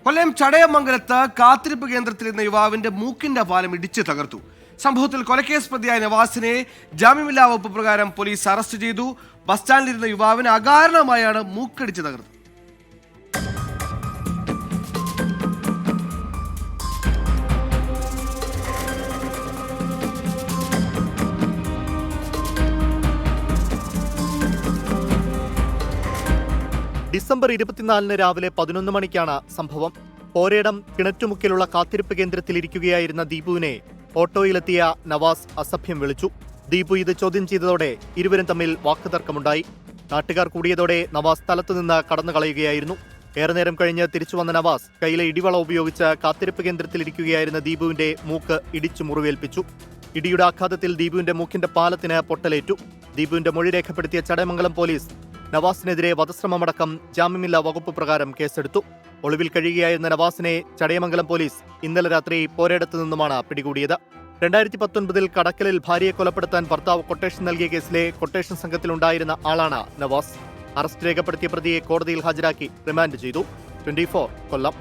കൊല്ലം ചടയമംഗലത്ത് കാത്തിരിപ്പ് കേന്ദ്രത്തിലിരുന്ന യുവാവിന്റെ മൂക്കിന്റെ പാലം ഇടിച്ചു തകർത്തു. സംഭവത്തിൽ കൊലക്കേസ് പ്രതിയായ നവാസിനെ ജാമ്യമില്ലാ വകുപ്പ് പ്രകാരം പോലീസ് അറസ്റ്റ് ചെയ്തു. ബസ് സ്റ്റാൻഡിലിരുന്ന യുവാവിന് അകാരണമായാണ് മൂക്കിടിച്ച് തകർത്തത്. ഡിസംബർ 24 രാവിലെ 11 മണിക്കാണ് സംഭവം. പോരേടം കിണറ്റുമുക്കിലുള്ള കാത്തിരിപ്പ് കേന്ദ്രത്തിലിരിക്കുകയായിരുന്ന ദീപുവിനെ ഓട്ടോയിലെത്തിയ നവാസ് അസഭ്യം വിളിച്ചു. ദീപു ഇത് ചോദ്യം ചെയ്തതോടെ ഇരുവരും തമ്മിൽ വാക്കുതർക്കമുണ്ടായി. നാട്ടുകാർ കൂടിയതോടെ നവാസ് സ്ഥലത്തുനിന്ന് കടന്നു കളയുകയായിരുന്നു. ഏറെ നേരം കഴിഞ്ഞ് തിരിച്ചു വന്ന നവാസ് കയ്യിലെ ഇടിവള ഉപയോഗിച്ച് കാത്തിരിപ്പ് കേന്ദ്രത്തിലിരിക്കുകയായിരുന്ന ദീപുവിന്റെ മൂക്ക് ഇടിച്ചു മുറിവേൽപ്പിച്ചു. ഇടിയുടെ ആഘാതത്തിൽ ദീപുവിന്റെ മൂക്കിന്റെ പാലത്തിന് പൊട്ടലേറ്റു. ദീപുവിന്റെ മൊഴി രേഖപ്പെടുത്തിയ ചടയമംഗലം പോലീസ് നവാസിനെതിരെ വധശ്രമമടക്കം ജാമ്യമില്ലാ വകുപ്പ് പ്രകാരം കേസെടുത്തു. ഒളിവിൽ കഴിയുകയായിരുന്ന നവാസിനെ ചടയമംഗലം പോലീസ് ഇന്നലെ രാത്രി പോരേടത്തു നിന്നുമാണ് പിടികൂടിയത്. 2019 കടക്കലിൽ ഭാര്യയെ കൊലപ്പെടുത്താൻ ഭർത്താവ് കൊട്ടേഷൻ നൽകിയ കേസിലെ കൊട്ടേഷൻ സംഘത്തിലുണ്ടായിരുന്ന ആളാണ് നവാസ്. അറസ്റ്റ് രേഖപ്പെടുത്തിയ പ്രതിയെ കോടതിയിൽ ഹാജരാക്കി റിമാൻഡ് ചെയ്തു. 24 കൊല്ലം.